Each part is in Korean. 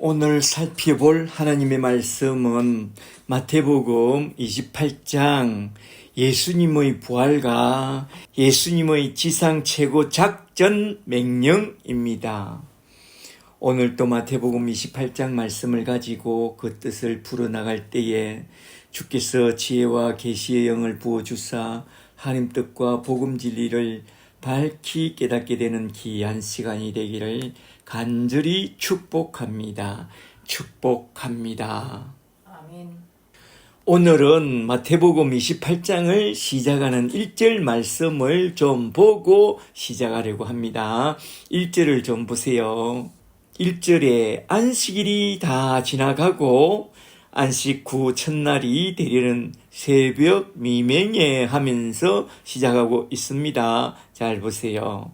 오늘 살펴볼 하나님의 말씀은 마태복음 28장 예수님의 부활과 예수님의 지상 최고 작전 명령입니다. 오늘도 마태복음 28장 말씀을 가지고 그 뜻을 풀어나갈 때에 주께서 지혜와 계시의 영을 부어주사 하나님 뜻과 복음 진리를 밝히 깨닫게 되는 귀한 시간이 되기를 간절히 축복합니다. 축복합니다. 아멘. 오늘은 마태복음 28장을 시작하는 1절 말씀을 좀 보고 시작하려고 합니다. 1절을 좀 보세요. 1절에 안식일이 다 지나가고 안식 후 첫날이 되려는 새벽 미명에 하면서 시작하고 있습니다. 잘 보세요.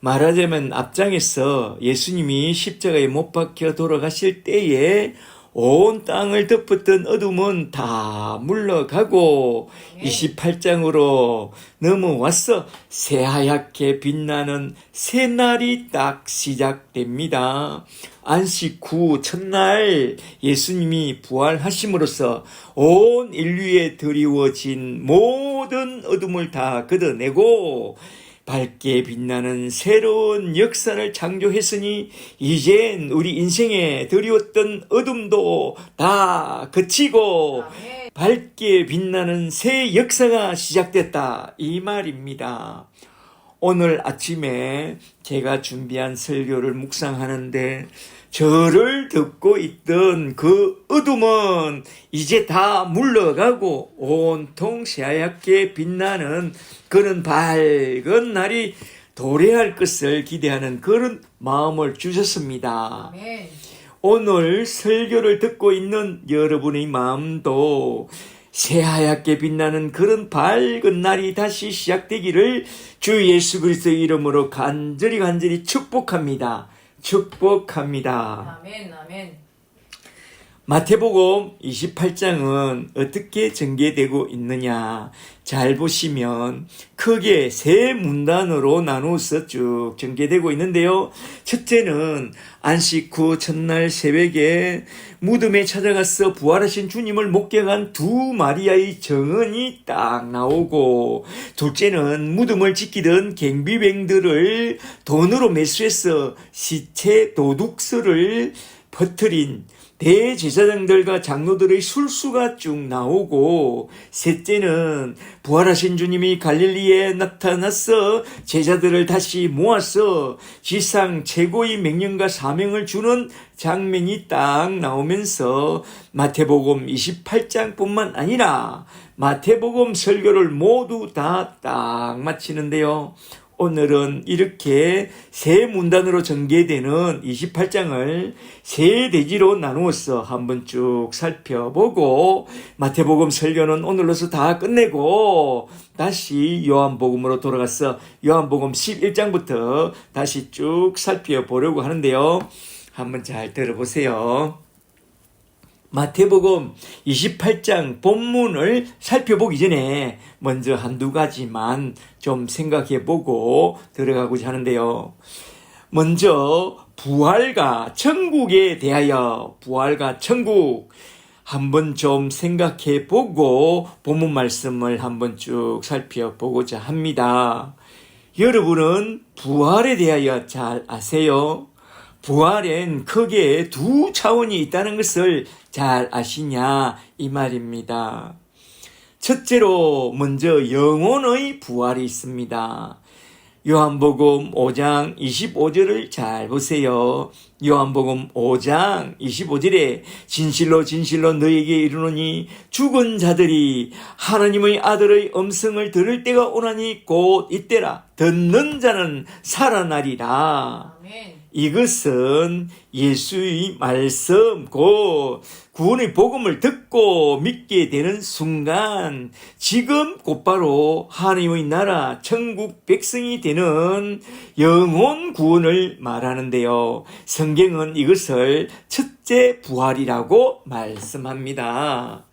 말하자면 앞장에서 예수님이 십자가에 못 박혀 돌아가실 때에 온 땅을 덮었던 어둠은 다 물러가고 28장으로 넘어와서 새하얗게 빛나는 새날이 딱 시작됩니다. 안식 후 첫날 예수님이 부활하심으로써 온 인류에 드리워진 모든 어둠을 다 걷어내고 밝게 빛나는 새로운 역사를 창조했으니 이젠 우리 인생에 드리웠던 어둠도 다 그치고 밝게 빛나는 새 역사가 시작됐다 이 말입니다. 오늘 아침에 제가 준비한 설교를 묵상하는데 저를 듣고 있던 그 어둠은 이제 다 물러가고 온통 새하얗게 빛나는 그런 밝은 날이 도래할 것을 기대하는 그런 마음을 주셨습니다. 아멘. 오늘 설교를 듣고 있는 여러분의 마음도 새하얗게 빛나는 그런 밝은 날이 다시 시작되기를 주 예수 그리스도의 이름으로 간절히 축복합니다. 축복합니다. 아멘. 아멘. 마태복음 28장은 어떻게 전개되고 있느냐 잘 보시면 크게 세 문단으로 나누어서 쭉 전개되고 있는데요. 첫째는 안식 후 첫날 새벽에 무덤에 찾아가서 부활하신 주님을 목격한 두 마리아의 정언이 딱 나오고, 둘째는 무덤을 지키던 경비병들을 돈으로 매수해서 시체 도둑설을 퍼뜨린 대제사장들과 장로들의 술수가 쭉 나오고, 셋째는 부활하신 주님이 갈릴리에 나타나서 제자들을 다시 모아서 지상 최고의 명령과 사명을 주는 장면이 딱 나오면서 마태복음 28장뿐만 아니라 마태복음 설교를 모두 다 딱 마치는데요. 오늘은 이렇게 세 문단으로 전개되는 28장을 세 대지로 나누어서 한번 쭉 살펴보고, 마태복음 설교는 오늘로서 다 끝내고 다시 요한복음으로 돌아가서 요한복음 11장부터 다시 쭉 살펴보려고 하는데요. 한번 잘 들어보세요. 마태복음 28장 본문을 살펴보기 전에 먼저 한두 가지만 좀 생각해보고 들어가고자 하는데요. 먼저 부활과 천국에 대하여, 부활과 천국 한번 좀 생각해보고 본문 말씀을 한번 쭉 살펴보고자 합니다. 여러분은 부활에 대하여 잘 아세요? 부활엔 크게 두 차원이 있다는 것을 잘 아시냐 이 말입니다. 첫째로 먼저 영혼의 부활이 있습니다. 요한복음 5장 25절을 잘 보세요. 요한복음 5장 25절에 진실로 너희에게 이르노니 죽은 자들이 하나님의 아들의 음성을 들을 때가 오나니 곧 이때라. 듣는 자는 살아나리라. 아멘. 이것은 예수의 말씀, 곧 구원의 복음을 듣고 믿게 되는 순간 지금 곧바로 하나님의 나라 천국 백성이 되는 영혼 구원을 말하는데요. 성경은 이것을 첫째 부활이라고 말씀합니다.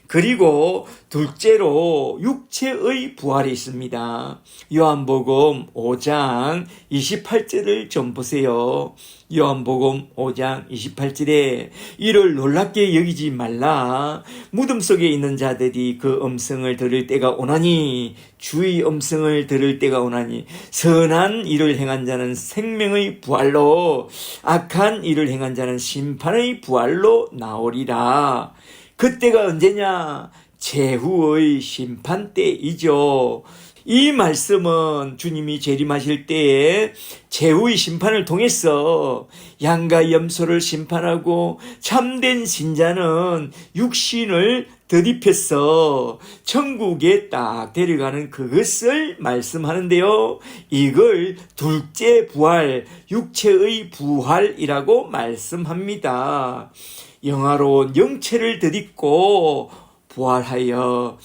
그리고 둘째로 육체의 부활이 있습니다. 요한복음 5장 28절을 좀 보세요. 요한복음 5장 28절에 이를 놀랍게 여기지 말라. 무덤 속에 있는 자들이 그 음성을 들을 때가 오나니, 주의 음성을 들을 때가 오나니, 선한 일을 행한 자는 생명의 부활로, 악한 일을 행한 자는 심판의 부활로 나오리라. 그때가 언제냐? 최후의 심판 때이죠. 이 말씀은 주님이 재림하실 때에 최후의 심판을 통해서 양과 염소를 심판하고 참된 신자는 육신을 덧입혀서 천국에 딱 데려가는 그것을 말씀하는데요. 이걸 둘째 부활, 육체의 부활이라고 말씀합니다. 영화로운 영체를 덧입고 부활하여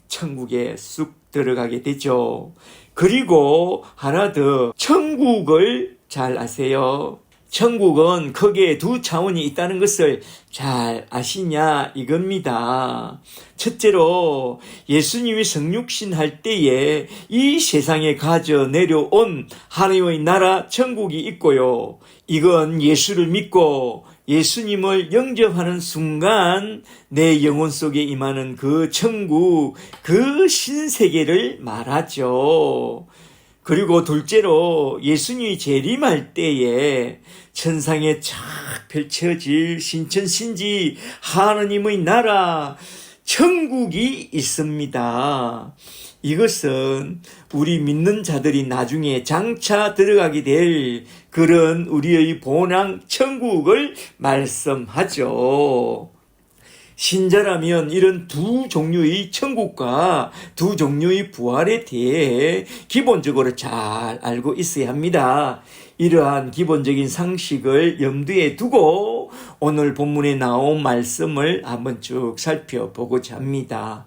천국에 쑥 들어가게 되죠. 그리고 하나 더, 천국을 잘 아세요? 천국은 크게 두 차원이 있다는 것을 잘 아시냐 이겁니다. 첫째로 예수님이 성육신 할 때에 이 세상에 가져 내려온 하나님의 나라 천국이 있고요. 이건 예수를 믿고 예수님을 영접하는 순간 내 영혼 속에 임하는 그 천국, 그 신세계를 말하죠. 그리고 둘째로 예수님이 재림할 때에 천상에 쫙 펼쳐질 신천신지 하나님의 나라 천국이 있습니다. 이것은 우리 믿는 자들이 나중에 장차 들어가게 될 그런 우리의 본향 천국을 말씀하죠. 신자라면 이런 두 종류의 천국과 두 종류의 부활에 대해 기본적으로 잘 알고 있어야 합니다. 이러한 기본적인 상식을 염두에 두고 오늘 본문에 나온 말씀을 한번 쭉 살펴보고자 합니다.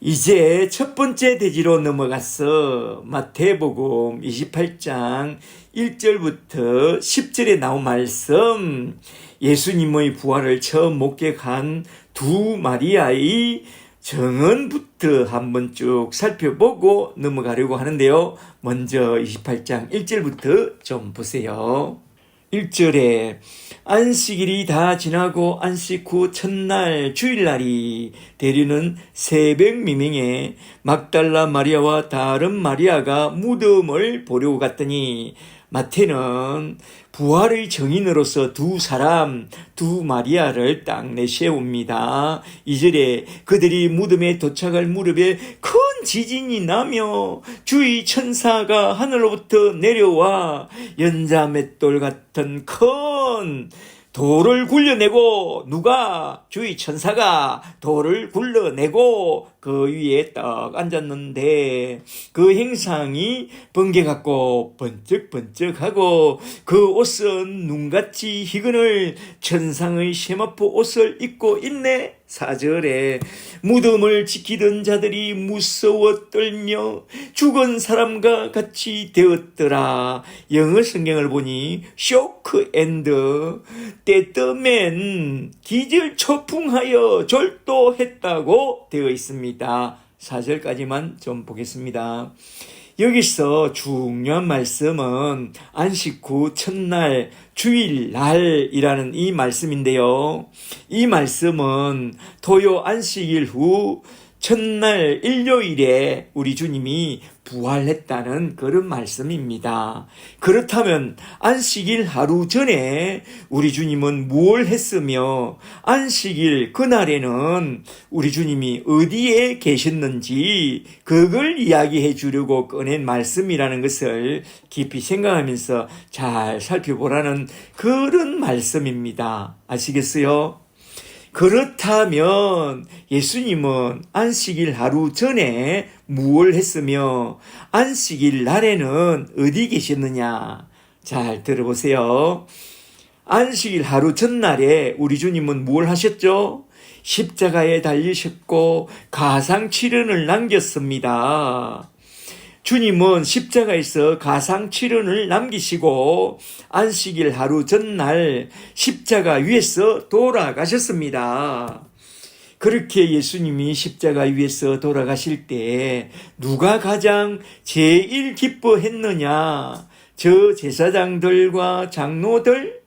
이제 첫 번째 대지로 넘어가서 마태복음 28장 1절부터 10절에 나온 말씀, 예수님의 부활을 처음 목격한 두 마리아의 정언부터 한번 쭉 살펴보고 넘어가려고 하는데요. 먼저 28장 1절부터 좀 보세요. 1절에 안식일이 다 지나고 안식 후 첫날 주일날이 되려는 새벽 미명에 막달라 마리아와 다른 마리아가 무덤을 보려고 갔더니, 마태는 부활의 정인으로서 두 마리아를 딱 내세웁니다. 2절에 그들이 무덤에 도착할 무렵에 큰 지진이 나며 주의 천사가 하늘로부터 내려와 연자맷돌 같은 큰 돌을 굴려내고, 누가? 주의 천사가 돌을 굴려내고 그 위에 딱 앉았는데, 그 행상이 번개 같고 번쩍번쩍하고 그 옷은 눈같이 희근을 천상의 세마포 옷을 입고 있네. 4절에 무덤을 지키던 자들이 무서워 떨며 죽은 사람과 같이 되었더라. 영어 성경을 보니 쇼크 앤드 데드맨, 기절초풍하여 절도했다고 되어 있습니다. 4절까지만 좀 보겠습니다. 여기서 중요한 말씀은 안식 후 첫날 주일날이라는 이 말씀인데요. 이 말씀은 토요 안식일 후 첫날 일요일에 우리 주님이 부활했다는 그런 말씀입니다. 그렇다면 안식일 하루 전에 우리 주님은 무엇을 했으며, 안식일 그날에는 우리 주님이 어디에 계셨는지 그걸 이야기해 주려고 꺼낸 말씀이라는 것을 깊이 생각하면서 잘 살펴보라는 그런 말씀입니다. 아시겠어요? 그렇다면 예수님은 안식일 하루 전에 무엇을 했으며 안식일 날에는 어디 계셨느냐? 잘 들어보세요. 안식일 하루 전날에 우리 주님은 무엇을 하셨죠? 십자가에 달리셨고 가상칠언을 남겼습니다. 주님은 십자가에서 가상칠언을 남기시고 안식일 하루 전날 십자가 위에서 돌아가셨습니다. 그렇게 예수님이 십자가 위에서 돌아가실 때 누가 가장 제일 기뻐했느냐? 저 제사장들과 장로들,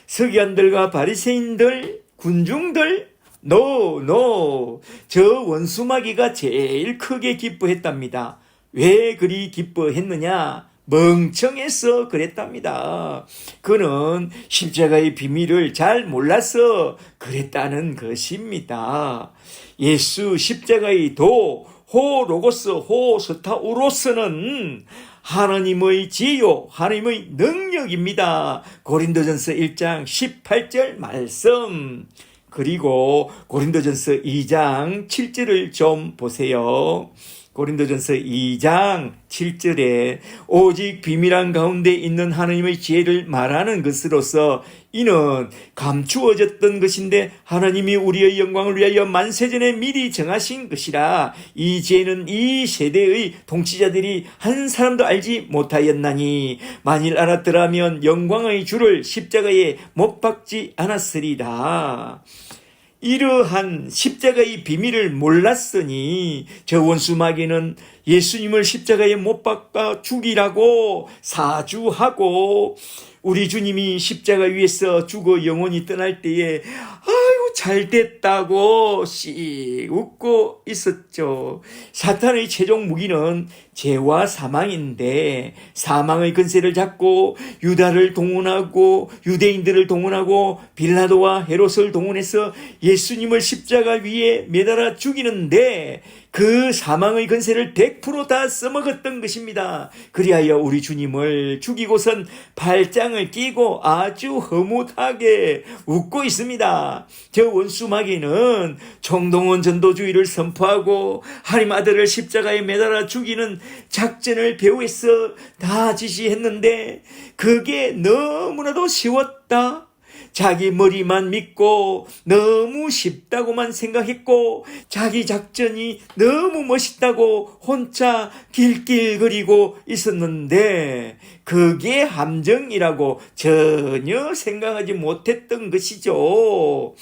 서기관들과 바리새인들, 군중들? 노. 저 원수마귀가 제일 크게 기뻐했답니다. 왜 그리 기뻐했느냐? 멍청해서 그랬답니다. 그는 십자가의 비밀을 잘 몰라서 그랬다는 것입니다. 예수 십자가의 도, 호 로고스, 호 스타우로스는 하나님의 지혜요, 하나님의 능력입니다. 고린도전서 1장 18절 말씀. 그리고 고린도전서 2장 7절을 좀 보세요. 고린도전서 2장 7절에 오직 비밀한 가운데 있는 하나님의 지혜를 말하는 것으로서 이는 감추어졌던 것인데 하나님이 우리의 영광을 위하여 만세전에 미리 정하신 것이라. 이 지혜는 이 세대의 통치자들이 한 사람도 알지 못하였나니 만일 알았더라면 영광의 주를 십자가에 못 박지 않았으리라. 이러한 십자가의 비밀을 몰랐으니 저 원수마귀는 예수님을 십자가에 못 박아 죽이라고 사주하고 우리 주님이 십자가 위에서 죽어 영원히 떠날 때에 아이고 잘됐다고 씩 웃고 있었죠. 사탄의 최종 무기는 죄와 사망인데 사망의 근세를 잡고 유다를 동원하고 유대인들을 동원하고 빌라도와 헤롯을 동원해서 예수님을 십자가 위에 매달아 죽이는데 그 사망의 근세를 100% 다 써먹었던 것입니다. 그리하여 우리 주님을 죽이고선 팔짱을 끼고 아주 허무하게 웃고 있습니다. 저 원수마귀는 총동원 전도주의를 선포하고 하나님 아들을 십자가에 매달아 죽이는 작전을 배후에서 다 지시했는데 그게 너무나도 쉬웠다. 자기 머리만 믿고 너무 쉽다고만 생각했고 자기 작전이 너무 멋있다고 혼자 길길거리고 있었는데 그게 함정이라고 전혀 생각하지 못했던 것이죠.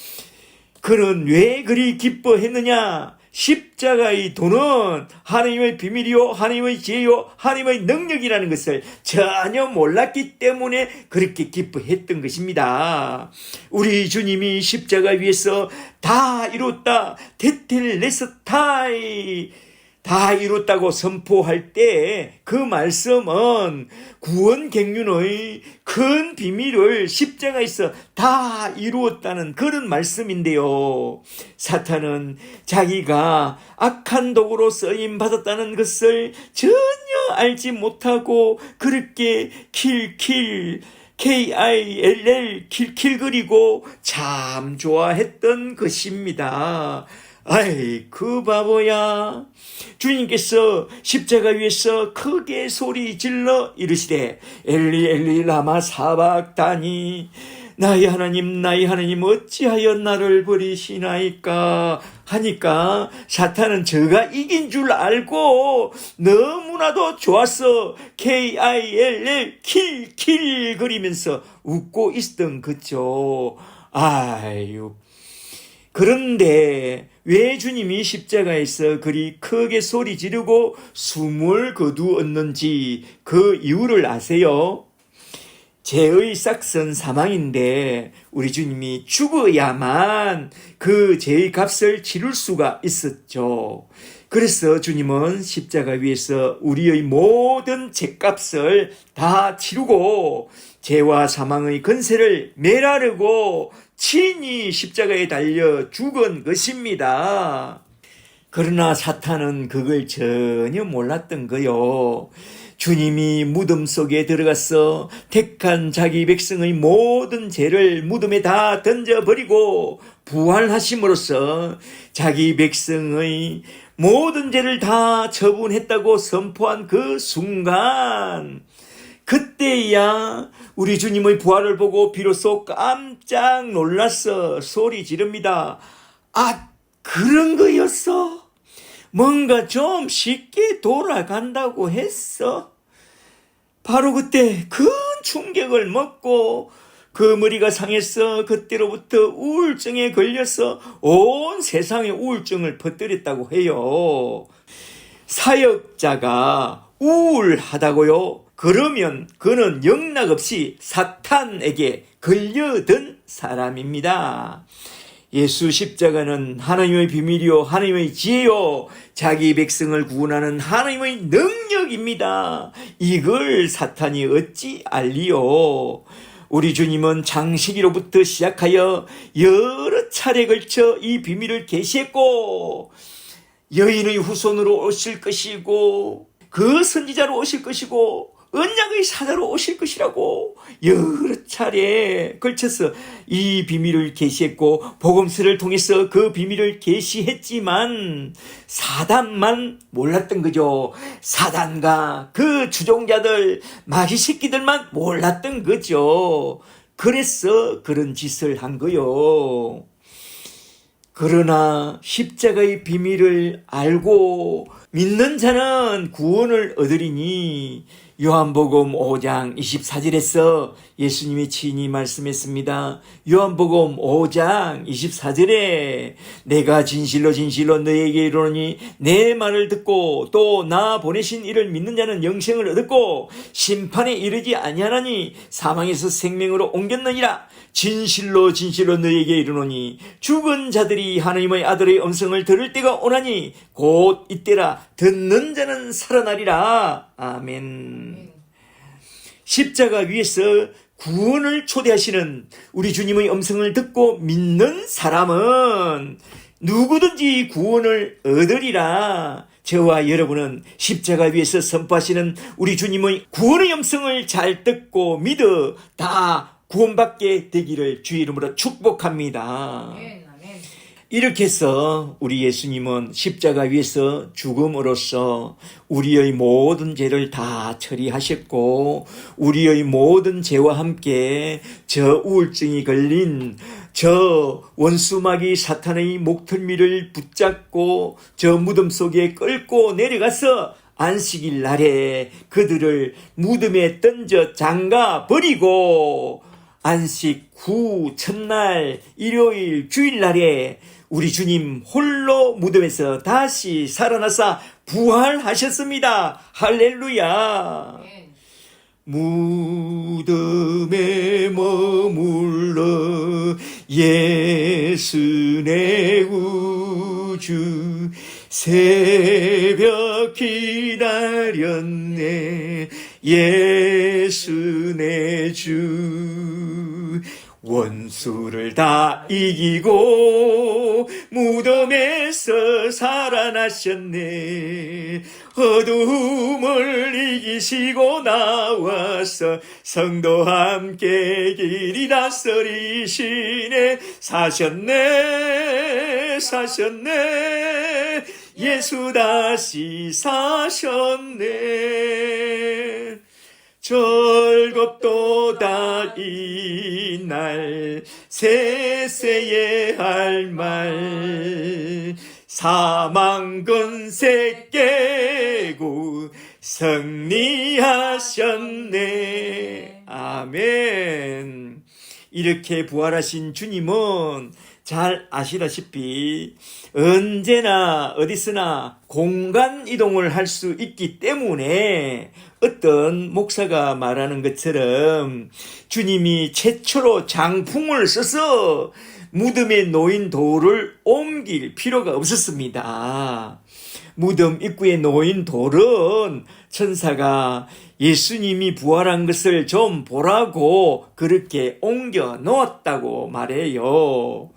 그는 왜 그리 기뻐했느냐? 십자가의 도는 하나님의 비밀이요 하나님의 지혜요 하나님의 능력이라는 것을 전혀 몰랐기 때문에 그렇게 기뻐했던 것입니다. 우리 주님이 십자가 위에서 다 이뤘다 테텔레스타이 다 이뤘다고 선포할 때 그 말씀은 구원 갱륜의 큰 비밀을 십자가에서 다 이루었다는 그런 말씀인데요. 사탄은 자기가 악한 도구로 쓰임 받았다는 것을 전혀 알지 못하고 그렇게 KILL 킬킬거리고 참 좋아했던 것입니다. 아이 그 바보야. 주님께서 십자가 위에서 크게 소리 질러 이르시되 엘리 엘리 라마 사박다니 나의 하나님 어찌하여 나를 버리시나이까 하니까 사탄은 저가 이긴 줄 알고 너무나도 좋았어. KILL 킬킬 거리면서 웃고 있었던 거죠. 아유. 그런데 왜 주님이 십자가에서 그리 크게 소리 지르고 숨을 거두었는지 그 이유를 아세요? 죄의 싹은 사망인데 우리 주님이 죽어야만 그 죄의 값을 치를 수가 있었죠. 그래서 주님은 십자가 위에서 우리의 모든 죄값을 다 치르고 죄와 사망의 근세를 멸하려고 친히 십자가에 달려 죽은 것입니다. 그러나 사탄은 그걸 전혀 몰랐던 거요. 주님이 무덤 속에 들어가서 택한 자기 백성의 모든 죄를 무덤에 다 던져버리고 부활하심으로써 자기 백성의 모든 죄를 다 처분했다고 선포한 그 순간 그때야 우리 주님의 부활을 보고 비로소 깜짝 놀라서 소리 지릅니다. 아, 그런 거였어? 뭔가 좀 쉽게 돌아간다고 했어? 바로 그때 큰 충격을 먹고 그 머리가 상해서 그때로부터 우울증에 걸려서 온 세상에 우울증을 퍼뜨렸다고 해요. 사역자가 우울하다고요? 그러면 그는 영락없이 사탄에게 걸려든 사람입니다. 예수 십자가는 하나님의 비밀이요 하나님의 지혜요 자기 백성을 구원하는 하나님의 능력입니다. 이걸 사탄이 어찌 알리요? 우리 주님은 창세기로부터 시작하여 여러 차례 걸쳐 이 비밀을 계시했고 여인의 후손으로 오실 것이고 그 선지자로 오실 것이고 언약의 사자로 오실 것이라고 여러 차례에 걸쳐서 이 비밀을 계시했고 복음서를 통해서 그 비밀을 계시했지만 사단만 몰랐던 거죠. 사단과 그 주종자들 마귀 새끼들만 몰랐던 거죠. 그래서 그런 짓을 한 거요. 그러나 십자가의 비밀을 알고 믿는 자는 구원을 얻으리니 요한복음 5장 24절에서 예수님이 친히 말씀했습니다. 요한복음 5장 24절에 내가 진실로 진실로 너에게 이르노니 내 말을 듣고 또 나 보내신 이를 믿는 자는 영생을 얻었고 심판에 이르지 아니하나니 사망에서 생명으로 옮겼느니라. 진실로 진실로 너에게 이르노니 죽은 자들이 하나님의 아들의 음성을 들을 때가 오나니 곧 이때라. 듣는 자는 살아나리라. 아멘. 십자가 위에서 구원을 초대하시는 우리 주님의 음성을 듣고 믿는 사람은 누구든지 구원을 얻으리라. 저와 여러분은 십자가 위에서 선포하시는 우리 주님의 구원의 음성을 잘 듣고 믿어 다 구원받게 되기를 주의 이름으로 축복합니다. 이렇게 해서 우리 예수님은 십자가 위에서 죽음으로써 우리의 모든 죄를 다 처리하셨고 우리의 모든 죄와 함께 저 우울증이 걸린 저 원수마귀 사탄의 목덜미를 붙잡고 저 무덤 속에 끌고 내려가서 안식일 날에 그들을 무덤에 던져 장가 버리고 안식 후 첫날 일요일 주일날에 우리 주님 홀로 무덤에서 다시 살아나사 부활하셨습니다. 할렐루야. 무덤에 머물러 예수 내 구주 새벽 기다렸네 예수 내 주 원수를 다 이기고 무덤에서 살아나셨네. 어둠을 이기시고 나와서 성도 함께 길이 다스리시네. 사셨네 사셨네 예수 다시 사셨네. 즐겁도다 이날 세세에 할 말 사망 근세 깨고 승리하셨네. 아멘. 이렇게 부활하신 주님은 잘 아시다시피 언제나 어디서나 공간 이동을 할 수 있기 때문에 어떤 목사가 말하는 것처럼 주님이 최초로 장풍을 써서 무덤에 놓인 돌을 옮길 필요가 없었습니다. 무덤 입구에 놓인 돌은 천사가 예수님이 부활한 것을 좀 보라고 그렇게 옮겨 놓았다고 말해요.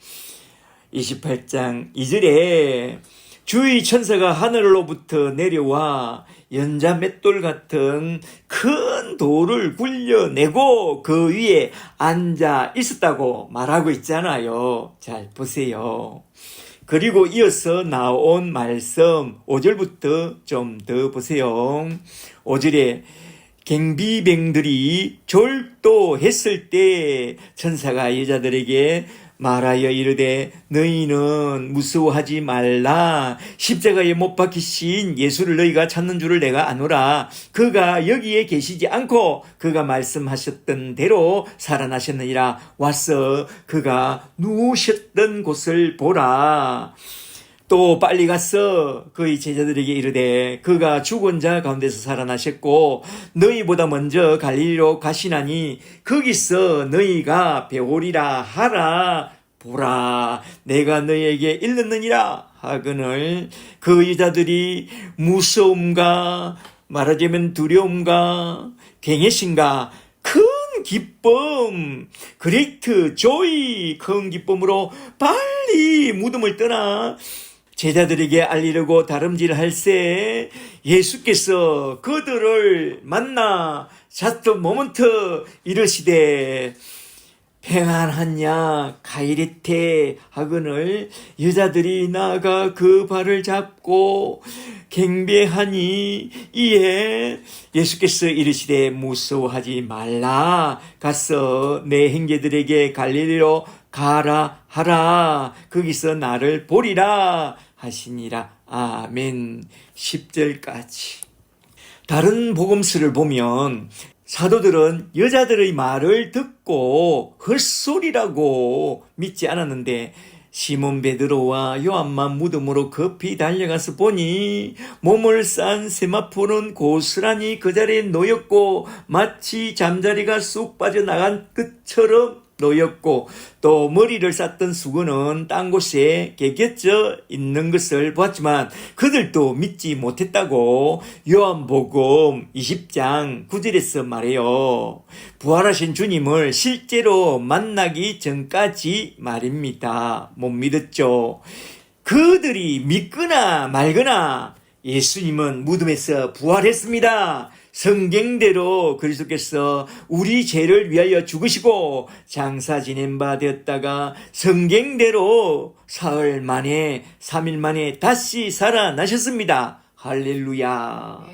28장 2절에 주의 천사가 하늘로부터 내려와 연자 맷돌 같은 큰 돌을 굴려내고 그 위에 앉아 있었다고 말하고 있잖아요. 잘 보세요. 그리고 이어서 나온 말씀 5절부터 좀 더 보세요. 5절에 경비병들이 졸도했을 때 천사가 여자들에게 말하여 이르되 너희는 무서워하지 말라. 십자가에 못 박히신 예수를 너희가 찾는 줄을 내가 아노라. 그가 여기에 계시지 않고 그가 말씀하셨던 대로 살아나셨느니라. 와서 그가 누우셨던 곳을 보라. 또 빨리 가서 그의 제자들에게 이르되 그가 죽은 자 가운데서 살아나셨고 너희보다 먼저 갈릴리로 가시나니 거기서 너희가 배우리라 하라. 보라, 내가 너희에게 일렀느니라 하거늘 그 여자들이 무서움과 말하자면 두려움과 경외심과 큰 기쁨, 그레이트 조이, 큰 기쁨으로 빨리 무덤을 떠나 제자들에게 알리려고 다름질할새 예수께서 그들을 만나 자스트 모먼트 이르시되 평안하냐 가이레테 하거늘 여자들이 나아가 그 발을 잡고 경배하니 이에 예수께서 이르시되 무서워하지 말라. 가서 내 형제들에게 갈릴리로 가라 하라. 거기서 나를 보리라 하시니라. 아멘. 10절까지. 다른 복음서를 보면 사도들은 여자들의 말을 듣고 헛소리라고 믿지 않았는데 시몬 베드로와 요한만 무덤으로 급히 달려가서 보니 몸을 싼 세마포는 고스란히 그 자리에 놓였고 마치 잠자리가 쑥 빠져나간 것처럼 놓였고 또 머리를 쌌던 수건은 딴 곳에 개겨져 있는 것을 보았지만 그들도 믿지 못했다고 요한복음 20장 9절에서 말해요. 부활하신 주님을 실제로 만나기 전까지 말입니다. 못 믿었죠. 그들이 믿거나 말거나 예수님은 무덤에서 부활했습니다. 성경대로 그리스도께서 우리 죄를 위하여 죽으시고 장사 지낸 바 되었다가 성경대로 사흘 만에 3일 만에 다시 살아나셨습니다. 할렐루야.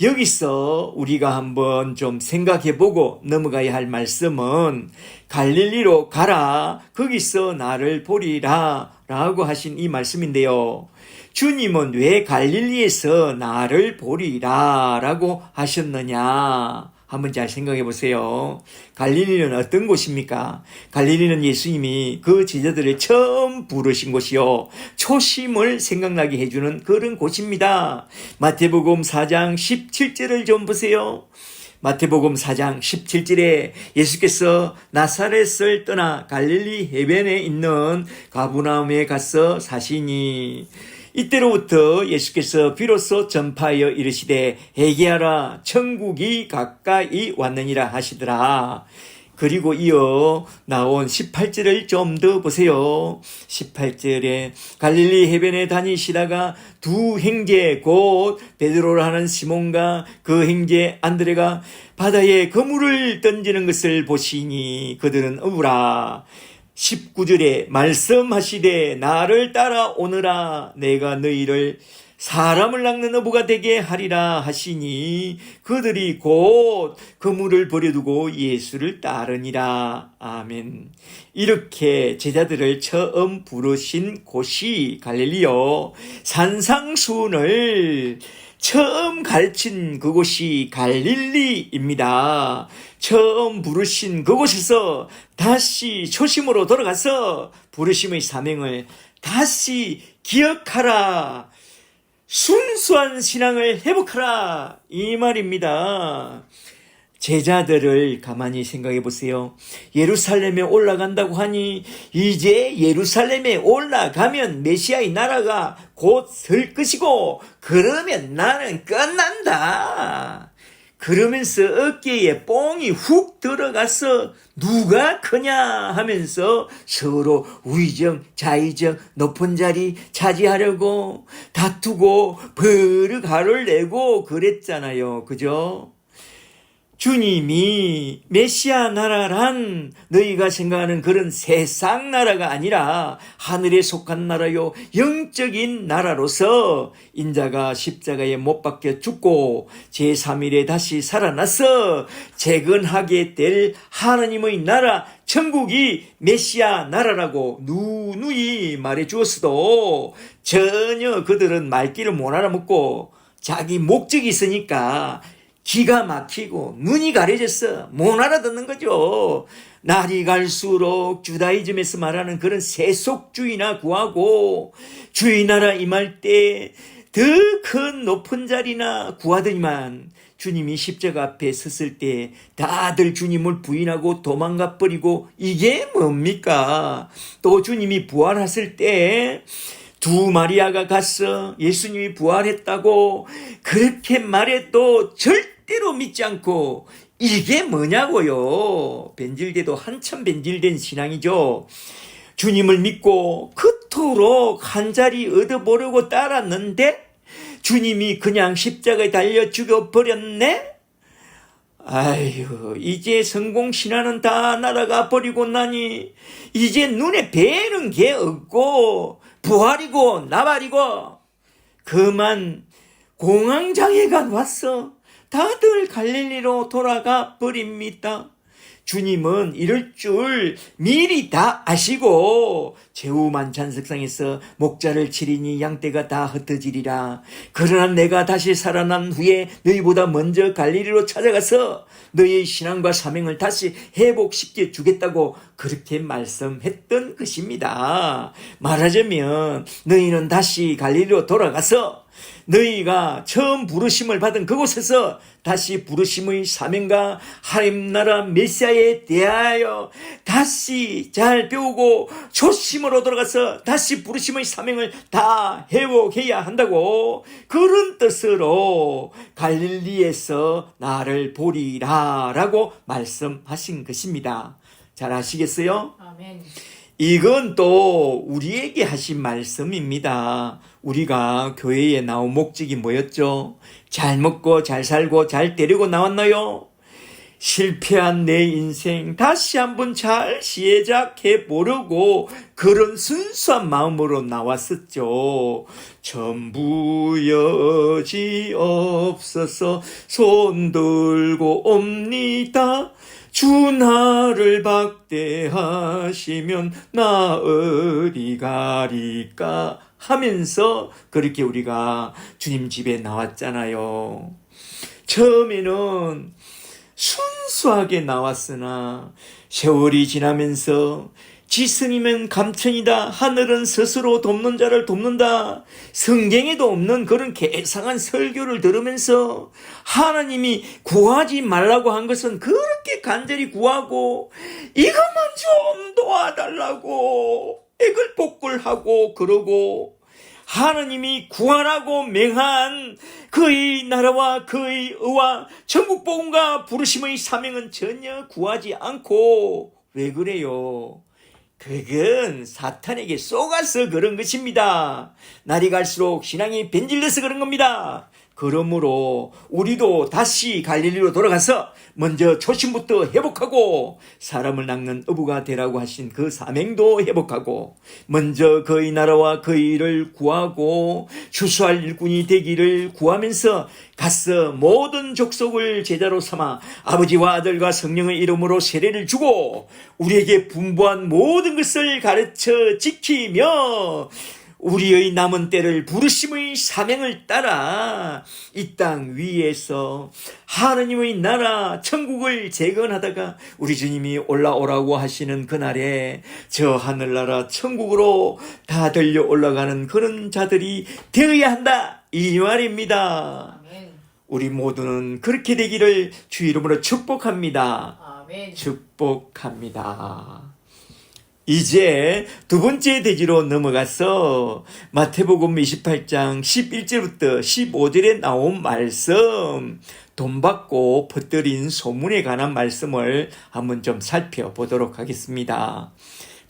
여기서 우리가 한번 좀 생각해보고 넘어가야 할 말씀은 갈릴리로 가라. 거기서 나를 보리라 라고 하신 이 말씀인데요. 주님은 왜 갈릴리에서 나를 보리라 라고 하셨느냐? 한번 잘 생각해 보세요. 갈릴리는 어떤 곳입니까? 갈릴리는 예수님이 그 제자들을 처음 부르신 곳이요. 초심을 생각나게 해주는 그런 곳입니다. 마태복음 4장 17절을 좀 보세요. 마태복음 4장 17절에 예수께서 나사렛을 떠나 갈릴리 해변에 있는 가버나움에 가서 사시니 이때로부터 예수께서 비로소 전파하여 이르시되 회개하라 천국이 가까이 왔느니라 하시더라. 그리고 이어 나온 18절을 좀 더 보세요. 18절에 갈릴리 해변에 다니시다가 두 형제 곧 베드로라는 시몬과 그 형제 안드레가 바다에 그물을 던지는 것을 보시니 그들은 어부라. 19절에 말씀하시되 나를 따라오너라 내가 너희를 사람을 낚는 어부가 되게 하리라 하시니 그들이 곧 그물을 버려두고 예수를 따르니라. 아멘. 이렇게 제자들을 처음 부르신 곳이 갈릴리요. 산상수훈을 처음 가르친 그곳이 갈릴리입니다. 처음 부르신 그곳에서 다시 초심으로 돌아가서 부르심의 사명을 다시 기억하라. 순수한 신앙을 회복하라. 이 말입니다. 제자들을 가만히 생각해 보세요. 예루살렘에 올라간다고 하니 이제 예루살렘에 올라가면 메시아의 나라가 곧 설 것이고 그러면 나는 끝난다. 그러면서 어깨에 뽕이 훅 들어가서 누가 크냐 하면서 서로 우의정, 좌의정, 높은 자리 차지하려고 다투고 버르 가를 내고 그랬잖아요. 그죠? 주님이 메시아 나라란 너희가 생각하는 그런 세상 나라가 아니라 하늘에 속한 나라요 영적인 나라로서 인자가 십자가에 못 박혀 죽고 제3일에 다시 살아나서 재건하게 될 하나님의 나라 천국이 메시아 나라라고 누누이 말해 주었어도 전혀 그들은 말귀를 못 알아먹고 자기 목적이 있으니까 기가 막히고 눈이 가려졌어. 못 알아듣는 거죠. 날이 갈수록 주다이즘에서 말하는 그런 세속주의나 구하고 주의 나라 임할 때 더 큰 높은 자리나 구하더니만 주님이 십자가 앞에 섰을 때 다들 주님을 부인하고 도망가 버리고 이게 뭡니까? 또 주님이 부활하실 때 두 마리아가 갔어. 예수님이 부활했다고 그렇게 말해도 절대로 믿지 않고 이게 뭐냐고요. 변질돼도 한참 변질된 신앙이죠. 주님을 믿고 그토록 한 자리 얻어보려고 따랐는데 주님이 그냥 십자가에 달려 죽여버렸네? 아유, 이제 성공신화는 다 날아가 버리고 나니 이제 눈에 뵈는 게 없고 부활이고 나발이고 그만 공황장애가 왔어. 다들 갈릴리로 돌아가 버립니다. 주님은 이럴 줄 미리 다 아시고 제후만찬석상에서 목자를 치리니 양떼가 다 흩어지리라. 그러나 내가 다시 살아난 후에 너희보다 먼저 갈릴리로 찾아가서 너희의 신앙과 사명을 다시 회복시켜 주겠다고 그렇게 말씀했던 것입니다. 말하자면 너희는 다시 갈릴리로 돌아가서 너희가 처음 부르심을 받은 그곳에서 다시 부르심의 사명과 하나님 나라 메시아에 대하여 다시 잘 배우고 초심으로 돌아가서 다시 부르심의 사명을 다 회복해야 한다고 그런 뜻으로 갈릴리에서 나를 보리라 라고 말씀하신 것입니다. 잘 아시겠어요? 아멘. 이건 또 우리에게 하신 말씀입니다. 우리가 교회에 나온 목적이 뭐였죠? 잘 먹고 잘 살고 잘 데리고 나왔나요? 실패한 내 인생 다시 한번 잘 시작해 보려고 그런 순수한 마음으로 나왔었죠. 전부 여지없어서 손 들고 옵니다. 주 나를 박대하시면 나 어디 가리까 하면서 그렇게 우리가 주님 집에 나왔잖아요. 처음에는 순수하게 나왔으나 세월이 지나면서 지승이면 감천이다. 하늘은 스스로 돕는 자를 돕는다. 성경에도 없는 그런 개상한 설교를 들으면서 하나님이 구하지 말라고 한 것은 그렇게 간절히 구하고 이것만 좀 도와달라고 애걸복걸하고 그러고 하나님이 구하라고 맹한 그의 나라와 그의 의와 천국 복음과 부르심의 사명은 전혀 구하지 않고 왜 그래요? 그건 사탄에게 속아서 그런 것입니다. 날이 갈수록 신앙이 변질돼서 그런 겁니다. 그러므로 우리도 다시 갈릴리로 돌아가서 먼저 초심부터 회복하고 사람을 낚는 어부가 되라고 하신 그 사명도 회복하고 먼저 그의 나라와 그의 일을 구하고 추수할 일꾼이 되기를 구하면서 가서 모든 족속을 제자로 삼아 아버지와 아들과 성령의 이름으로 세례를 주고 우리에게 분부한 모든 것을 가르쳐 지키며 우리의 남은 때를 부르심의 사명을 따라 이 땅 위에서 하나님의 나라 천국을 재건하다가 우리 주님이 올라오라고 하시는 그날에 저 하늘나라 천국으로 다 들려 올라가는 그런 자들이 되어야 한다 이 말입니다. 아멘. 우리 모두는 그렇게 되기를 주 이름으로 축복합니다. 아멘. 축복합니다. 이제 두 번째 대지로 넘어가서 마태복음 28장 11절부터 15절에 나온 말씀, 돈 받고 퍼뜨린 소문에 관한 말씀을 한번 좀 살펴보도록 하겠습니다.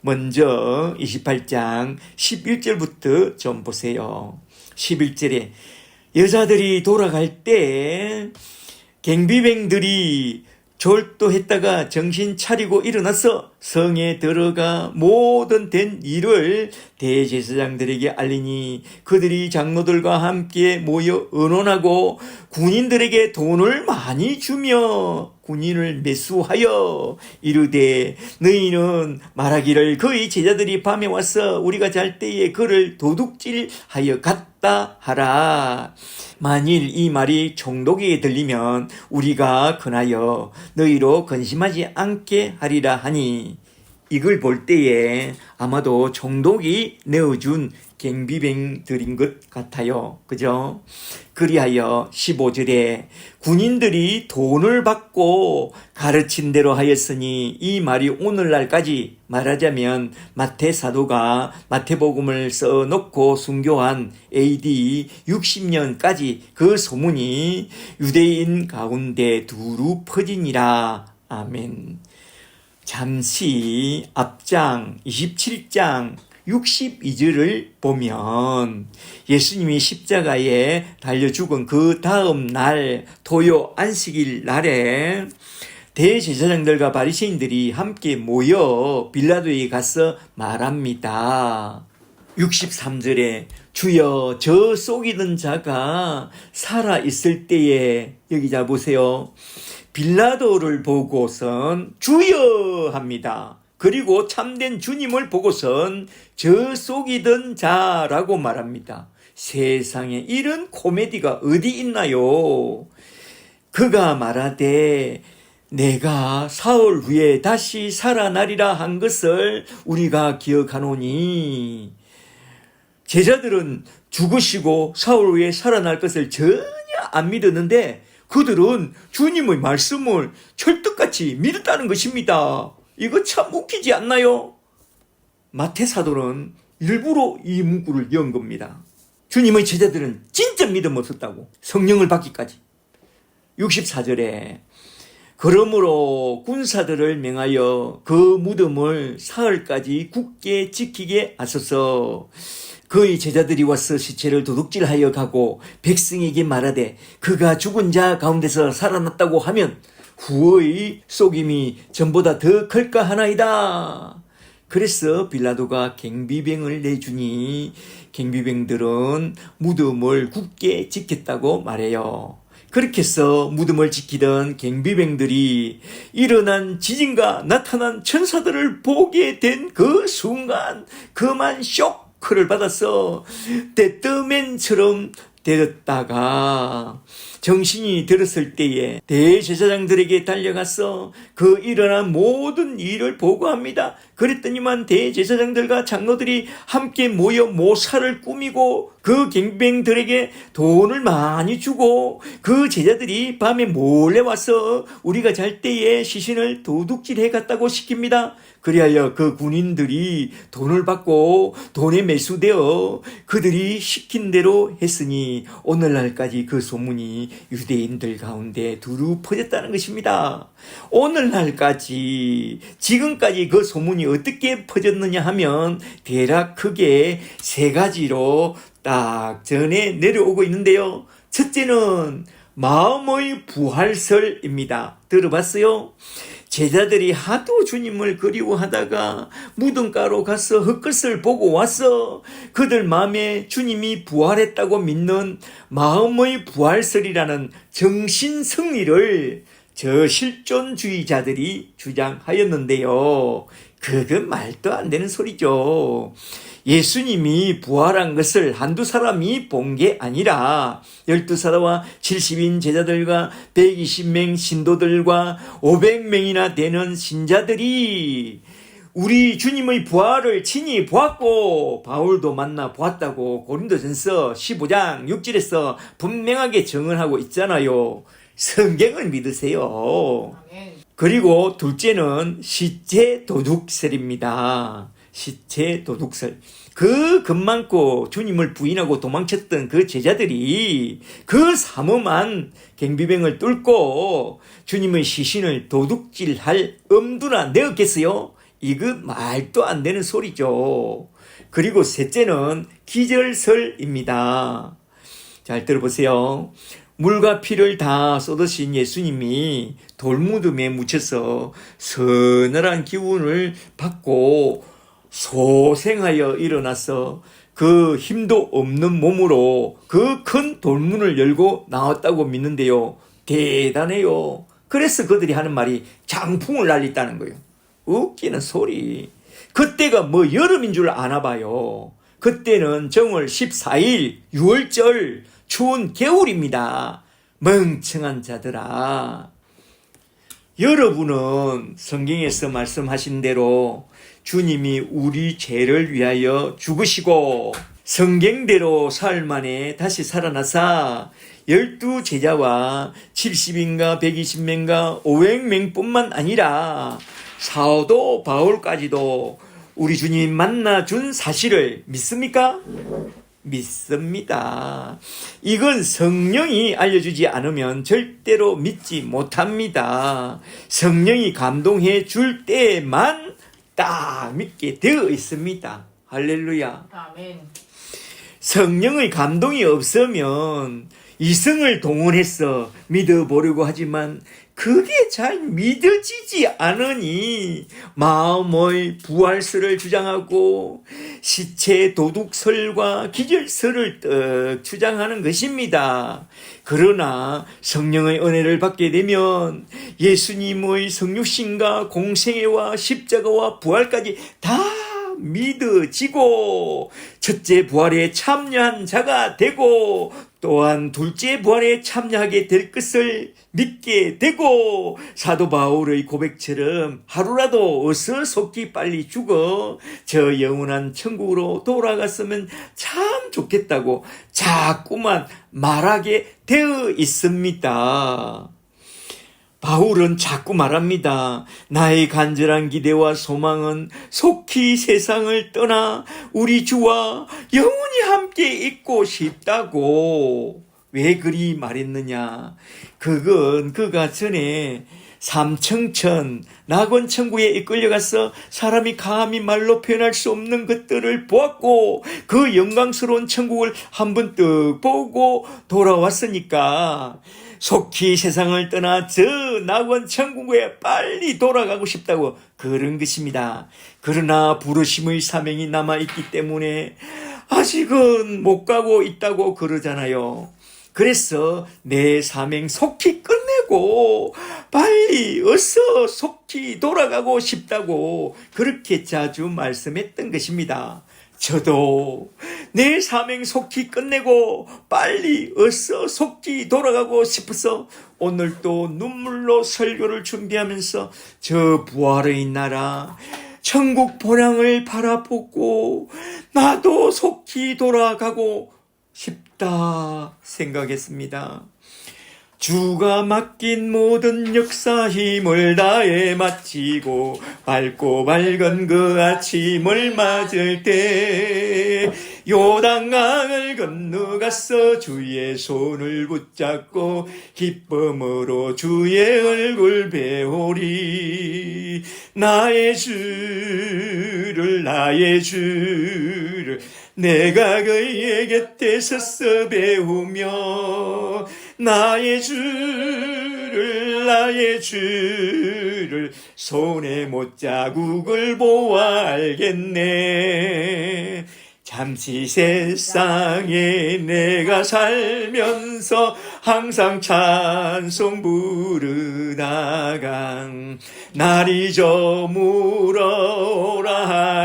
먼저 28장 11절부터 좀 보세요. 11절에 여자들이 돌아갈 때 경비병들이 졸도했다가 정신 차리고 일어나서 성에 들어가 모든 된 일을 대제사장들에게 알리니 그들이 장로들과 함께 모여 의논하고 군인들에게 돈을 많이 주며 군인을 매수하여 이르되 너희는 말하기를 그의 제자들이 밤에 와서 우리가 잘 때에 그를 도둑질하여 갔다 하라. 만일 이 말이 총독에게 들리면 우리가 권하여 너희로 근심하지 않게 하리라 하니, 이걸 볼 때에 아마도 총독이 내어준 경비병들인 것 같아요. 그죠? 그리하여 15절에 군인들이 돈을 받고 가르친 대로 하였으니, 이 말이 오늘날까지 말하자면 마태 사도가 마태복음을 써놓고 순교한 AD 60년까지 그 소문이 유대인 가운데 두루 퍼지니라. 아멘. 잠시 앞장 27장 62절을 보면 예수님이 십자가에 달려 죽은 그 다음 날 토요 안식일 날에 대제사장들과 바리새인들이 함께 모여 빌라도에게 가서 말합니다. 63절에 주여 저 속이던 자가 살아있을 때에, 여기 잘 보세요. 빌라도를 보고선 주여 합니다. 그리고 참된 주님을 보고선 저 속이던 자라고 말합니다. 세상에 이런 코미디가 어디 있나요? 그가 말하되 내가 사흘 후에 다시 살아나리라 한 것을 우리가 기억하노니, 제자들은 죽으시고 사흘 후에 살아날 것을 전혀 안 믿었는데 그들은 주님의 말씀을 철떡같이 믿었다는 것입니다. 이거 참 웃기지 않나요? 마태 사도는 일부러 이 문구를 연 겁니다. 주님의 제자들은 진짜 믿음 없었다고, 성령을 받기까지. 64절에 그러므로 군사들을 명하여 그 무덤을 사흘까지 굳게 지키게 하소서. 그의 제자들이 와서 시체를 도둑질하여 가고 백성에게 말하되 그가 죽은 자 가운데서 살아났다고 하면 후의 속임이 전보다 더 클까 하나이다. 그래서 빌라도가 경비병을 내주니 경비병들은 무덤을 굳게 지켰다고 말해요. 그렇게 해서 무덤을 지키던 경비병들이 일어난 지진과 나타난 천사들을 보게 된 그 순간 그만 쇼크를 받아서 데드맨처럼 되었다가 정신이 들었을 때에 대제사장들에게 달려가서 그 일어난 모든 일을 보고합니다. 그랬더니만 대제사장들과 장로들이 함께 모여 모사를 꾸미고 그 경비병들에게 돈을 많이 주고, 그 제자들이 밤에 몰래 와서 우리가 잘 때에 시신을 도둑질해 갔다고 시킵니다. 그리하여 그 군인들이 돈을 받고 돈에 매수되어 그들이 시킨 대로 했으니 오늘날까지 그 소문이 유대인들 가운데 두루 퍼졌다는 것입니다. 오늘날까지, 지금까지 그 소문이 어떻게 퍼졌느냐 하면 대략 크게 세 가지로 딱 전해 내려오고 있는데요. 첫째는 마음의 부활설입니다. 들어봤어요? 제자들이 하도 주님을 그리워하다가 무덤가로 가서 흙것을 보고 와서 그들 마음에 주님이 부활했다고 믿는 마음의 부활설이라는 정신승리를 저 실존주의자들이 주장하였는데요. 그건 말도 안 되는 소리죠. 예수님이 부활한 것을 한두 사람이 본 게 아니라 12사도와 70인 제자들과 120명 신도들과 500명이나 되는 신자들이 우리 주님의 부활을 친히 보았고, 바울도 만나 보았다고 고린도전서 15장 6절에서 분명하게 증언하고 있잖아요. 성경을 믿으세요. 그리고 둘째는 시체 도둑설입니다. 시체 도둑설. 그 겁많고 주님을 부인하고 도망쳤던 그 제자들이 그 삼엄한 경비병을 뚫고 주님의 시신을 도둑질할 엄두나 내었겠어요? 이거 말도 안 되는 소리죠. 그리고 셋째는 기절설입니다. 잘 들어보세요. 물과 피를 다 쏟으신 예수님이 돌무덤에 묻혀서 서늘한 기운을 받고 소생하여 일어나서 그 힘도 없는 몸으로 그 큰 돌문을 열고 나왔다고 믿는데요. 대단해요. 그래서 그들이 하는 말이 장풍을 날렸다는 거예요. 웃기는 소리. 그때가 뭐 여름인 줄 아나 봐요. 그때는 정월 14일 6월절 추운 겨울입니다. 멍청한 자들아. 여러분은 성경에서 말씀하신 대로 주님이 우리 죄를 위하여 죽으시고 성경대로 사흘 만에 다시 살아나사 12제자와 70인가 120명가 500명뿐만 아니라 사도 바울까지도 우리 주님 만나준 사실을 믿습니까? 믿습니다. 이건 성령이 알려주지 않으면 절대로 믿지 못합니다. 성령이 감동해 줄 때만 딱 믿게 되어 있습니다. 할렐루야. 아멘. 성령의 감동이 없으면 이성을 동원해서 믿어보려고 하지만 그게 잘 믿어지지 않으니 마음의 부활설을 주장하고 시체 도둑설과 기절설을 떡 주장하는 것입니다. 그러나 성령의 은혜를 받게 되면 예수님의 성육신과 공생애와 십자가와 부활까지 다 믿어지고 첫째 부활에 참여한 자가 되고 또한 둘째 부활에 참여하게 될 것을 믿게 되고 사도 바울의 고백처럼 하루라도 어서 속히 빨리 죽어 저 영원한 천국으로 돌아갔으면 참 좋겠다고 자꾸만 말하게 되어 있습니다. 바울은 자꾸 말합니다. 나의 간절한 기대와 소망은 속히 세상을 떠나 우리 주와 영원히 함께 있고 싶다고. 왜 그리 말했느냐? 그건 그가 전에 삼청천 낙원천국에 이끌려가서 사람이 감히 말로 표현할 수 없는 것들을 보았고 그 영광스러운 천국을 한번 떡 보고 돌아왔으니까 속히 세상을 떠나 저 낙원 천국에 빨리 돌아가고 싶다고 그런 것입니다. 그러나 부르심의 사명이 남아있기 때문에 아직은 못 가고 있다고 그러잖아요. 그래서 내 사명 속히 끝내고 빨리 어서 속히 돌아가고 싶다고 그렇게 자주 말씀했던 것입니다. 저도 내 사명 속히 끝내고 빨리 어서 속히 돌아가고 싶어서 오늘 또 눈물로 설교를 준비하면서 저 부활의 나라 천국 본향을 바라보고 나도 속히 돌아가고 싶다 생각했습니다. 주가 맡긴 모든 역사 힘을 다해 마치고 밝고 밝은 그 아침을 맞을 때 요단강을 건너가서 주의 손을 붙잡고 기쁨으로 주의 얼굴 배우리. 나의 주를 내가 그의 곁에 서서 배우며 나의 주를 손에 못자국을 보아 알겠네. 잠시 세상에 내가 살면서 항상 찬송 부르다가 날이 저물어라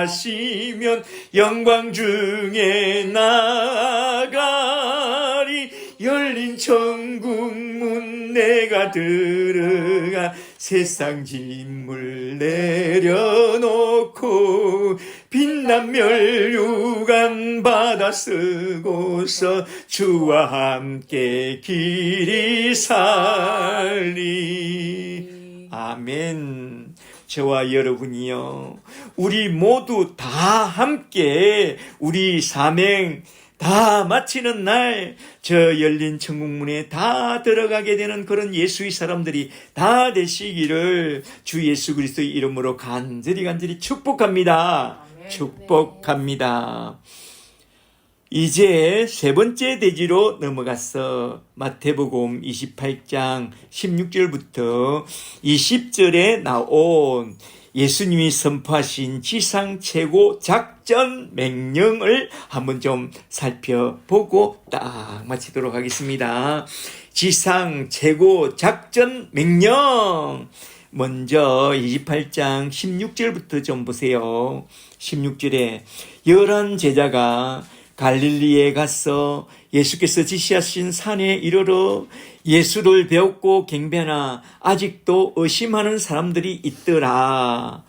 하시면 영광 중에 나가리. 열린 천국 문 내가 들어가 세상 짐을 내려놓고 빛난 멸류관 받아 쓰고서 주와 함께 길이 살리. 아멘. 저와 여러분이요, 우리 모두 다 함께 우리 사명 다 마치는 날 저 열린 천국문에 다 들어가게 되는 그런 예수의 사람들이 다 되시기를 주 예수 그리스도의 이름으로 간절히 축복합니다. 아멘. 축복합니다. 이제 세 번째 대지로 넘어가서 마태복음 28장 16절부터 20절에 나온 예수님이 선포하신 지상 최고 작전 명령을 한번 좀 살펴보고 딱 마치도록 하겠습니다. 지상 최고 작전 명령. 먼저 28장 16절부터 좀 보세요. 16절에 11 제자가 갈릴리에 가서 예수께서 지시하신 산에 이르러 예수를 배웠고 경배하나 아직도 의심하는 사람들이 있더라.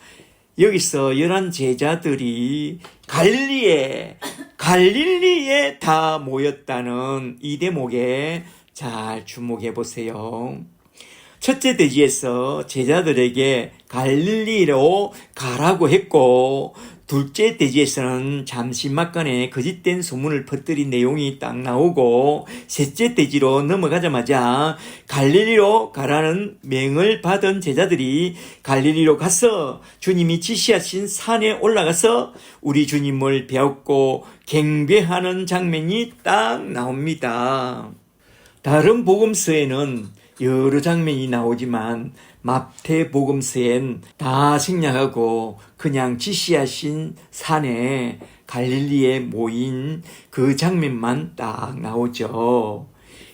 여기서 11 제자들이 갈릴리에 다 모였다는 이 대목에 잘 주목해 보세요. 첫째 대지에서 제자들에게 갈릴리로 가라고 했고, 둘째 대지에서는 잠시막간에 거짓된 소문을 퍼뜨린 내용이 딱 나오고, 셋째 대지로 넘어가자마자 갈릴리로 가라는 명을 받은 제자들이 갈릴리로 가서 주님이 지시하신 산에 올라가서 우리 주님을 배웠고 경배하는 장면이 딱 나옵니다. 다른 복음서에는 여러 장면이 나오지만 마태복음서엔 다 생략하고 그냥 지시하신 산에 갈릴리에 모인 그 장면만 딱 나오죠.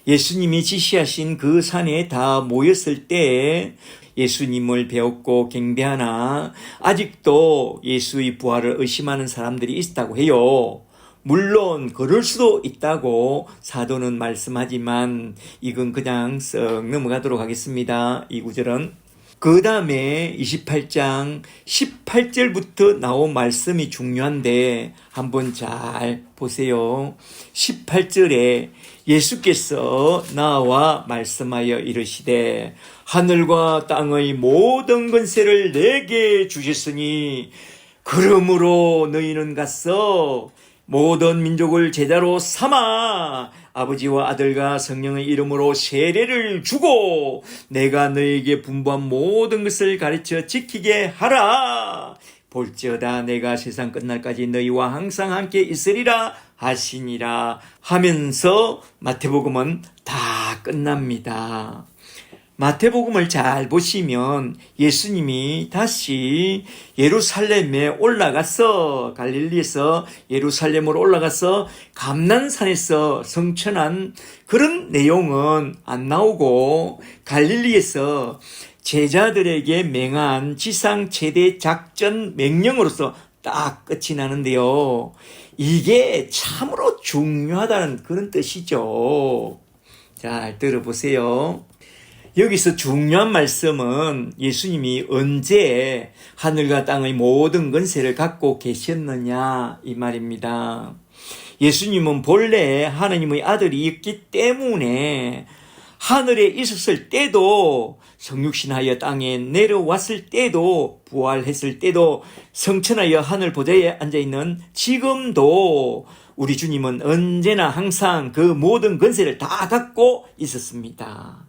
예수님이 지시하신 그 산에 다 모였을 때 예수님을 배웠고 경배하나 아직도 예수의 부활을 의심하는 사람들이 있다고 해요. 물론 그럴 수도 있다고 사도는 말씀하지만 이건 그냥 썩 넘어가도록 하겠습니다. 이 구절은. 그 다음에 28장 18절부터 나온 말씀이 중요한데 한번 잘 보세요. 18절에 예수께서 나와 말씀하여 이르시되 하늘과 땅의 모든 권세를 내게 주셨으니 그러므로 너희는 가서 모든 민족을 제자로 삼아 아버지와 아들과 성령의 이름으로 세례를 주고 내가 너희에게 분부한 모든 것을 가르쳐 지키게 하라. 볼지어다 내가 세상 끝날까지 너희와 항상 함께 있으리라 하시니라 하면서 마태복음은 다 끝납니다. 마태복음을 잘 보시면 예수님이 다시 예루살렘에 올라가서 갈릴리에서 예루살렘으로 올라가서 감난산에서 성천한 그런 내용은 안 나오고 갈릴리에서 제자들에게 맹한 지상 최대 작전 명령으로서 딱 끝이 나는데요. 이게 참으로 중요하다는 그런 뜻이죠. 잘 들어보세요. 여기서 중요한 말씀은 예수님이 언제 하늘과 땅의 모든 권세를 갖고 계셨느냐 이 말입니다. 예수님은 본래 하나님의 아들이었기 때문에 하늘에 있었을 때도 성육신하여 땅에 내려왔을 때도 부활했을 때도 성천하여 하늘 보좌에 앉아있는 지금도 우리 주님은 언제나 항상 그 모든 권세를 다 갖고 있었습니다.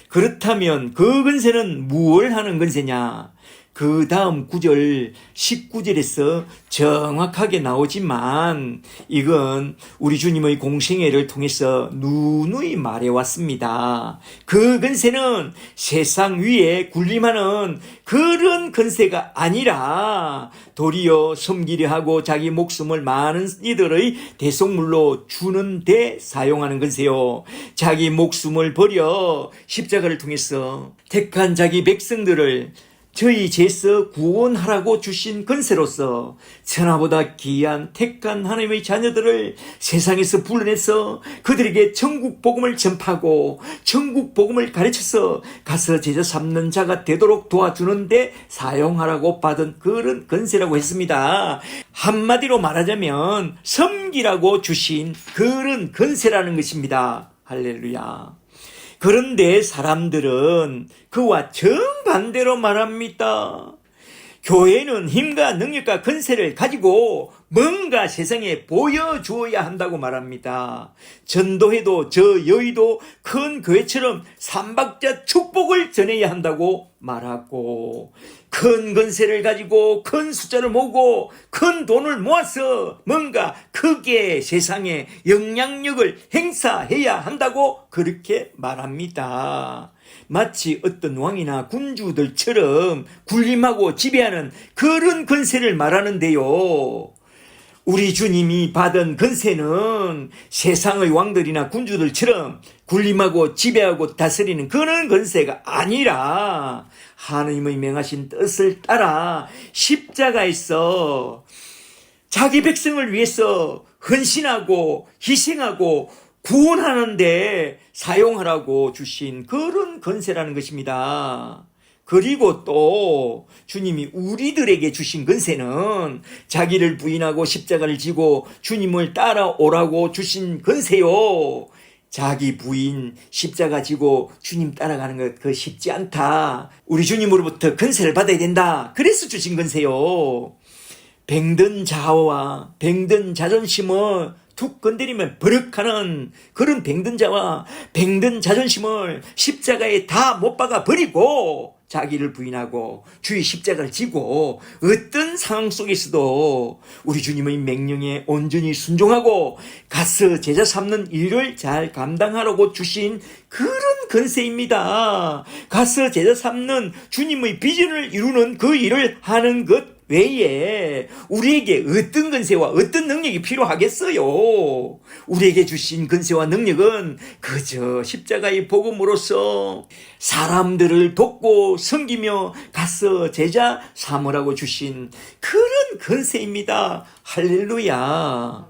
그렇다면 그 권세는 무엇을 하는 권세냐? 그 다음 구절 19절에서 정확하게 나오지만 이건 우리 주님의 공생애를 통해서 누누이 말해왔습니다. 그 권세는 세상 위에 군림하는 그런 권세가 아니라 도리어 섬기려 하고 자기 목숨을 많은 이들의 대속물로 주는 데 사용하는 권세요. 자기 목숨을 버려 십자가를 통해서 택한 자기 백성들을 저희 죄에서 구원하라고 주신 권세로서 천하보다 귀한 택한 하나님의 자녀들을 세상에서 불러내서 그들에게 천국 복음을 전파하고 천국 복음을 가르쳐서 가서 제자 삼는 자가 되도록 도와주는데 사용하라고 받은 그런 권세라고 했습니다. 한마디로 말하자면 섬기라고 주신 그런 권세라는 것입니다. 할렐루야. 그런데 사람들은 그와 정반대로 말합니다. 교회는 힘과 능력과 권세를 가지고 뭔가 세상에 보여주어야 한다고 말합니다. 전도회도 저 여의도 큰 교회처럼 삼박자 축복을 전해야 한다고 말하고 큰 권세를 가지고 큰 숫자를 모으고 큰 돈을 모아서 뭔가 크게 세상에 영향력을 행사해야 한다고 그렇게 말합니다. 마치 어떤 왕이나 군주들처럼 군림하고 지배하는 그런 권세를 말하는데요. 우리 주님이 받은 권세는 세상의 왕들이나 군주들처럼 군림하고 지배하고 다스리는 그런 권세가 아니라 하느님의 명하신 뜻을 따라 십자가에서 자기 백성을 위해서 헌신하고 희생하고 구원하는데 사용하라고 주신 그런 권세라는 것입니다. 그리고 또 주님이 우리들에게 주신 권세는 자기를 부인하고 십자가를 지고 주님을 따라오라고 주신 권세요. 자기 부인 십자가 지고 주님 따라가는 것 그거 쉽지 않다. 우리 주님으로부터 권세를 받아야 된다. 그래서 주신 권세요. 병든 자아와 병든 자존심을 툭 건드리면 버럭하는 그런 병든 자와 병든 자존심을 십자가에 다 못 박아 버리고 자기를 부인하고 주의 십자가를 지고 어떤 상황 속에서도 우리 주님의 명령에 온전히 순종하고 가서 제자 삼는 일을 잘 감당하라고 주신 그런 권세입니다. 가서 제자 삼는 주님의 비전을 이루는 그 일을 하는 것 외에 우리에게 어떤 권세와 어떤 능력이 필요하겠어요? 우리에게 주신 권세와 능력은 그저 십자가의 복음으로서 사람들을 돕고 섬기며 가서 제자 삼으라고 주신 그런 권세입니다. 할렐루야.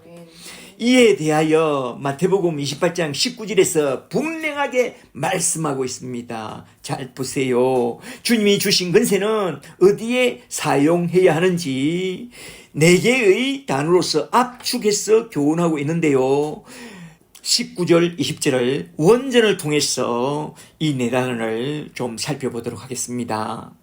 이에 대하여 마태복음 28장 19절에서 분명하게 말씀하고 있습니다. 잘 보세요. 주님이 주신 권세는 어디에 사용해야 하는지 4개의 단어로서 압축해서 교훈하고 있는데요. 19절, 20절을 원전을 통해서 이 4단어를 좀 살펴보도록 하겠습니다.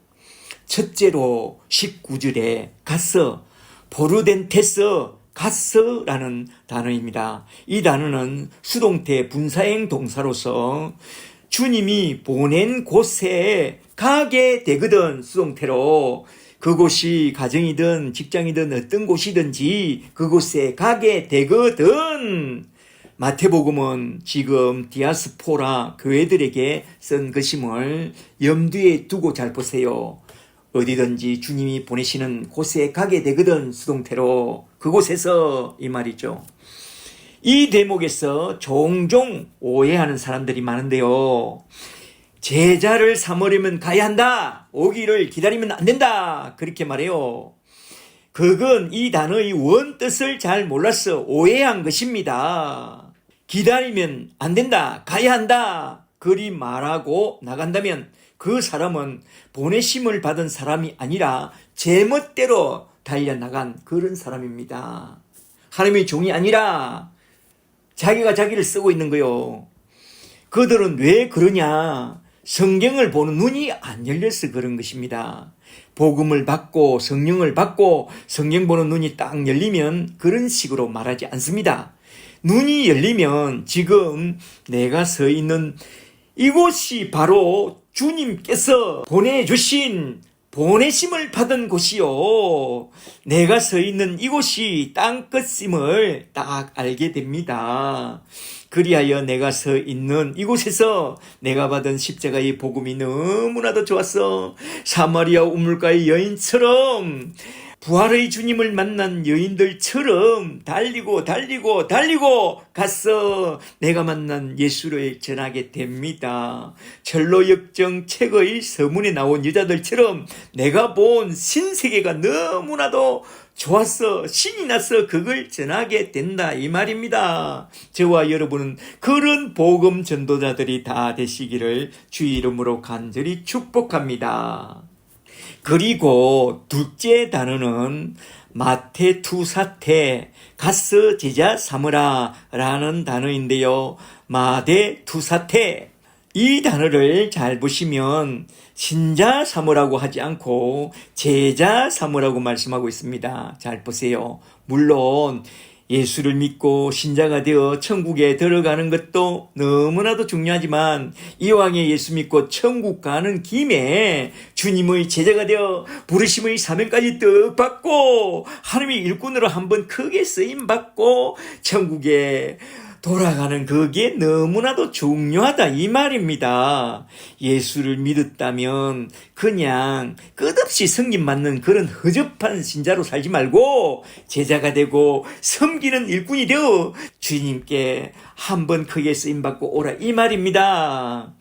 첫째로 19절에 가서 보르덴테스 가서라는 단어입니다. 이 단어는 수동태 분사행 동사로서 주님이 보낸 곳에 가게 되거든 수동태로 그곳이 가정이든 직장이든 어떤 곳이든지 그곳에 가게 되거든. 마태복음은 지금 디아스포라 교회들에게 쓴 것임을 염두에 두고 잘 보세요. 어디든지 주님이 보내시는 곳에 가게 되거든 수동태로 그곳에서 이 말이죠. 이 대목에서 종종 오해하는 사람들이 많은데요. 제자를 삼으려면 가야 한다. 오기를 기다리면 안 된다. 그렇게 말해요. 그건 이 단어의 원뜻을 잘 몰라서 오해한 것입니다. 기다리면 안 된다. 가야 한다. 그리 말하고 나간다면 그 사람은 보내심을 받은 사람이 아니라 제멋대로 달려나간 그런 사람입니다. 하나님의 종이 아니라 자기가 자기를 쓰고 있는 거요. 그들은 왜 그러냐? 성경을 보는 눈이 안 열려서 그런 것입니다. 복음을 받고 성령을 받고 성경 보는 눈이 딱 열리면 그런 식으로 말하지 않습니다. 눈이 열리면 지금 내가 서 있는 이곳이 바로 주님께서 보내주신 보내심을 받은 곳이요. 내가 서 있는 이곳이 땅끝임을 딱 알게 됩니다. 그리하여 내가 서 있는 이곳에서 내가 받은 십자가의 복음이 너무나도 좋았어. 사마리아 우물가의 여인처럼 부활의 주님을 만난 여인들처럼 달리고 가서 내가 만난 예수를 전하게 됩니다. 철로역정 책의 서문에 나온 여자들처럼 내가 본 신세계가 너무나도 좋았어. 신이 나서 그걸 전하게 된다 이 말입니다. 저와 여러분은 그런 복음 전도자들이 다 되시기를 주의 이름으로 간절히 축복합니다. 그리고 둘째 단어는 마테투사테 가서 제자 삼으라 라는 단어인데요. 마테투사테 이 단어를 잘 보시면 신자 삼으라고 하지 않고 제자 삼으라고 말씀하고 있습니다. 잘 보세요. 물론 예수를 믿고 신자가 되어 천국에 들어가는 것도 너무나도 중요하지만 이왕에 예수 믿고 천국 가는 김에 주님의 제자가 되어 부르심의 사명까지 떡 받고 하나님의 일꾼으로 한번 크게 쓰임받고 천국에 돌아가는 그게 너무나도 중요하다 이 말입니다. 예수를 믿었다면 그냥 끝없이 섬김받는 그런 허접한 신자로 살지 말고 제자가 되고 섬기는 일꾼이 되어 주님께 한번 크게 쓰임받고 오라 이 말입니다.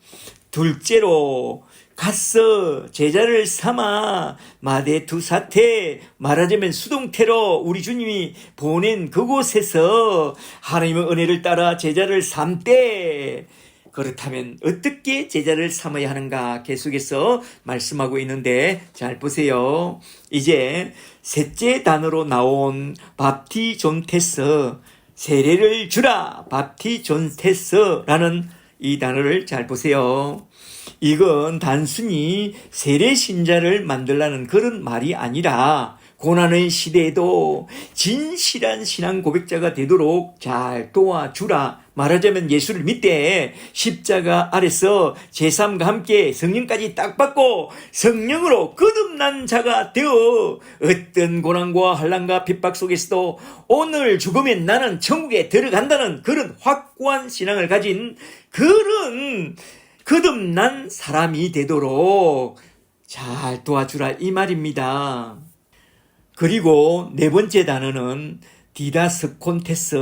둘째로 가서 제자를 삼아 마대 두 사태, 말하자면 수동태로 우리 주님이 보낸 그곳에서 하나님의 은혜를 따라 제자를 삼되, 그렇다면 어떻게 제자를 삼아야 하는가 계속해서 말씀하고 있는데 잘 보세요. 이제 셋째 단어로 나온 밥티존테스, 세례를 주라 밥티존테스라는 이 단어를 잘 보세요. 이건 단순히 세례신자를 만들라는 그런 말이 아니라 고난의 시대에도 진실한 신앙 고백자가 되도록 잘 도와주라. 말하자면 예수를 믿되 십자가 아래서 제3과 함께 성령까지 딱 받고 성령으로 거듭난 자가 되어 어떤 고난과 환난과 핍박 속에서도 오늘 죽으면 나는 천국에 들어간다는 그런 확고한 신앙을 가진 그런 거듭난 사람이 되도록 잘 도와주라 이 말입니다. 그리고 네 번째 단어는 디다스콘테스,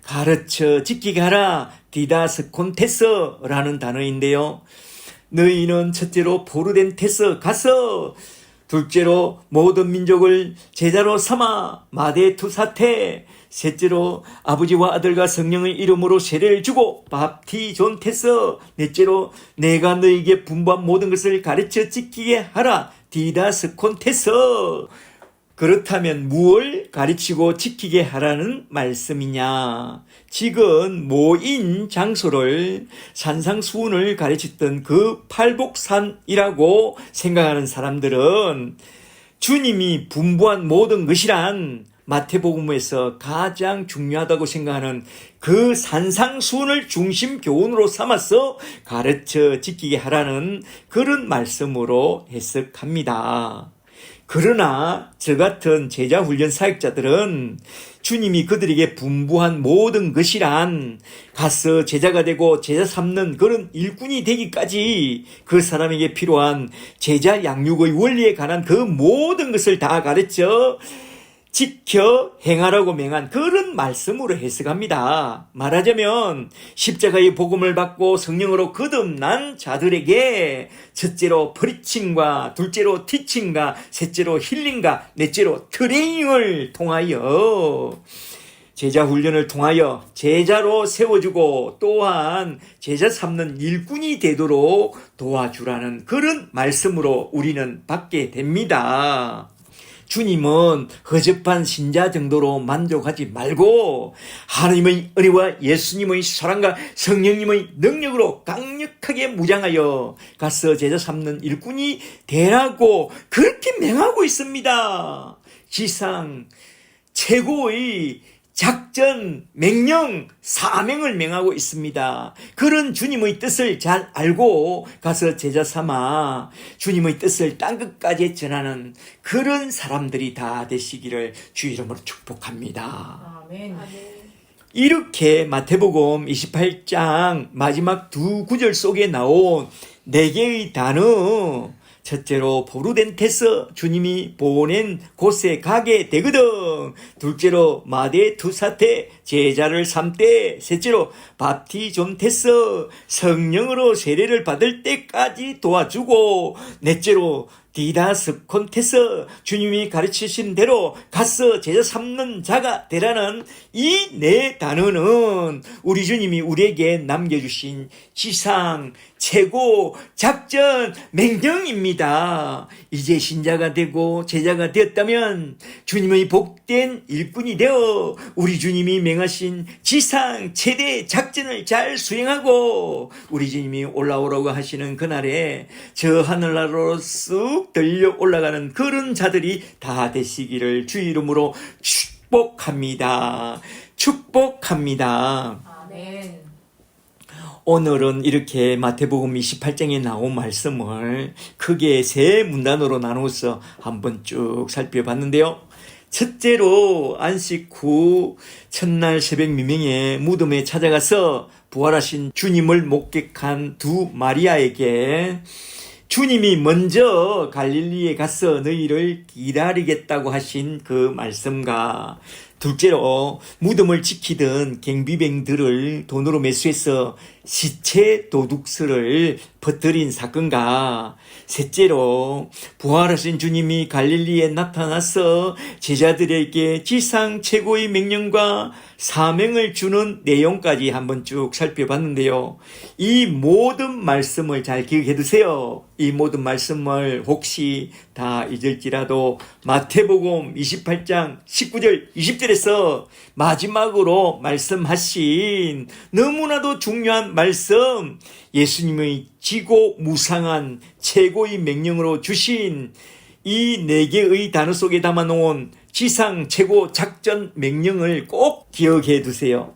가르쳐 지키게 하라 디다스콘테스라는 단어인데요. 너희는 첫째로 포르덴테스 가서, 둘째로 모든 민족을 제자로 삼아 마데투사테, 셋째로 아버지와 아들과 성령의 이름으로 세례를 주고 밥티존테스, 넷째로 내가 너희에게 분부한 모든 것을 가르쳐 지키게 하라 디다스콘테스. 그렇다면 무엇을 가르치고 지키게 하라는 말씀이냐? 지금 모인 장소를 산상수훈을 가르쳤던 그 팔복산이라고 생각하는 사람들은 주님이 분부한 모든 것이란 마태복음에서 가장 중요하다고 생각하는 그 산상수훈을 중심 교훈으로 삼아서 가르쳐 지키게 하라는 그런 말씀으로 해석합니다. 그러나 저 같은 제자훈련 사역자들은 주님이 그들에게 분부한 모든 것이란 가서 제자가 되고 제자 삼는 그런 일꾼이 되기까지 그 사람에게 필요한 제자 양육의 원리에 관한 그 모든 것을 다 가르쳐 지켜 행하라고 맹한 그런 말씀으로 해석합니다. 말하자면 십자가의 복음을 받고 성령으로 거듭난 자들에게 첫째로 프리칭과 둘째로 티칭과 셋째로 힐링과 넷째로 트레이닝을 통하여 제자 훈련을 통하여 제자로 세워주고 또한 제자 삼는 일꾼이 되도록 도와주라는 그런 말씀으로 우리는 받게 됩니다. 주님은 허접한 신자 정도로 만족하지 말고 하나님의 은혜와 예수님의 사랑과 성령님의 능력으로 강력하게 무장하여 가서 제자 삼는 일꾼이 되라고 그렇게 맹하고 있습니다. 지상 최고의 작전, 맹령, 사명을 맹하고 있습니다. 그런 주님의 뜻을 잘 알고 가서 제자 삼아 주님의 뜻을 땅끝까지 전하는 그런 사람들이 다 되시기를 주 이름으로 축복합니다. 아멘. 이렇게 마태복음 28장 마지막 두 구절 속에 나온 네 개의 단어, 첫째로 포르덴테스, 주님이 보낸 곳에 가게 되거든. 둘째로 마데투사테, 제자를 삼되, 셋째로 밥티존테스, 성령으로 세례를 받을 때까지 도와주고, 넷째로 디다스콘테스, 주님이 가르치신 대로 가서 제자 삼는 자가 되라는 이 네 단어는 우리 주님이 우리에게 남겨주신 지상 최고 작전 맹령입니다. 이제 신자가 되고 제자가 되었다면 주님의 복된 일꾼이 되어 우리 주님이 맹하신 지상 최대 작전을 잘 수행하고 우리 주님이 올라오라고 하시는 그날에 저 하늘나라로 쑥 들려 올라가는 그런 자들이 다 되시기를 주 이름으로 축복합니다. 축복합니다. 아멘. 오늘은 이렇게 마태복음 28장에 나온 말씀을 크게 세 문단으로 나누어서 한번 쭉 살펴봤는데요. 첫째로 안식 후 첫날 새벽 미명에 무덤에 찾아가서 부활하신 주님을 목격한 두 마리아에게 주님이 먼저 갈릴리에 가서 너희를 기다리겠다고 하신 그 말씀과 둘째로 무덤을 지키던 경비병들을 돈으로 매수해서 시체 도둑설을 퍼뜨린 사건과 셋째로 부활하신 주님이 갈릴리에 나타나서 제자들에게 지상 최고의 명령과 사명을 주는 내용까지 한번 쭉 살펴봤는데요. 이 모든 말씀을 잘 기억해 두세요. 이 모든 말씀을 혹시 다 잊을지라도 마태복음 28장 19절 20절에서 마지막으로 말씀하신 너무나도 중요한 말씀, 예수님의 지고무상한 최고의 명령으로 주신 이 4개의 단어 속에 담아놓은 지상 최고 작전 명령을 꼭 기억해 두세요.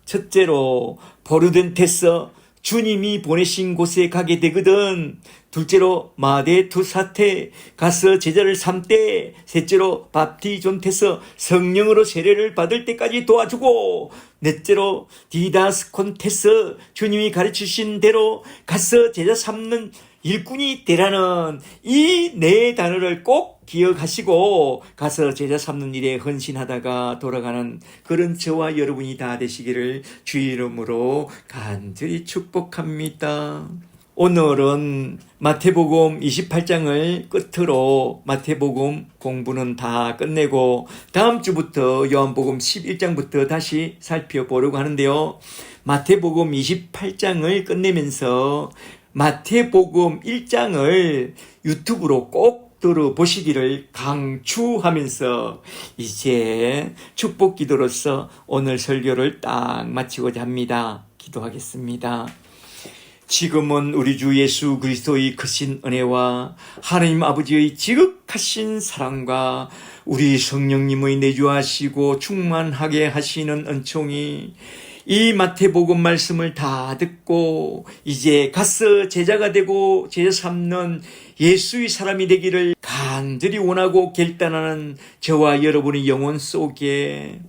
첫째로 보르덴테서 주님이 보내신 곳에 가게 되거든. 둘째로 마데투사테 가서 제자를 삼때, 셋째로 밥티존테서 성령으로 세례를 받을 때까지 도와주고, 넷째로 디다스콘테서 주님이 가르치신 대로 가서 제자 삼는 일꾼이 되라는 이 4단어를 꼭 기억하시고 가서 제자 삼는 일에 헌신하다가 돌아가는 그런 저와 여러분이 다 되시기를 주의 이름으로 간절히 축복합니다. 오늘은 마태복음 28장을 끝으로 마태복음 공부는 다 끝내고 다음 주부터 요한복음 11장부터 다시 살펴보려고 하는데요. 마태복음 28장을 끝내면서 마태복음 1장을 유튜브로 꼭 들어보시기를 강추하면서 이제 축복 기도로서 오늘 설교를 딱 마치고자 합니다. 기도하겠습니다. 지금은 우리 주 예수 그리스도의 크신 은혜와 하나님 아버지의 지극하신 사랑과 우리 성령님의 내주하시고 충만하게 하시는 은총이 이 마태복음 말씀을 다 듣고 이제 가서 제자가 되고 제자 삼는 예수의 사람이 되기를 간절히 원하고 결단하는 저와 여러분의 영혼 속에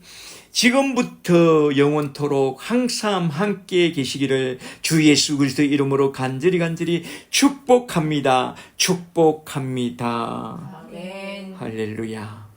지금부터 영원토록 항상 함께 계시기를 주 예수 그리스도의 이름으로 간절히 축복합니다. 축복합니다. 아멘. 할렐루야.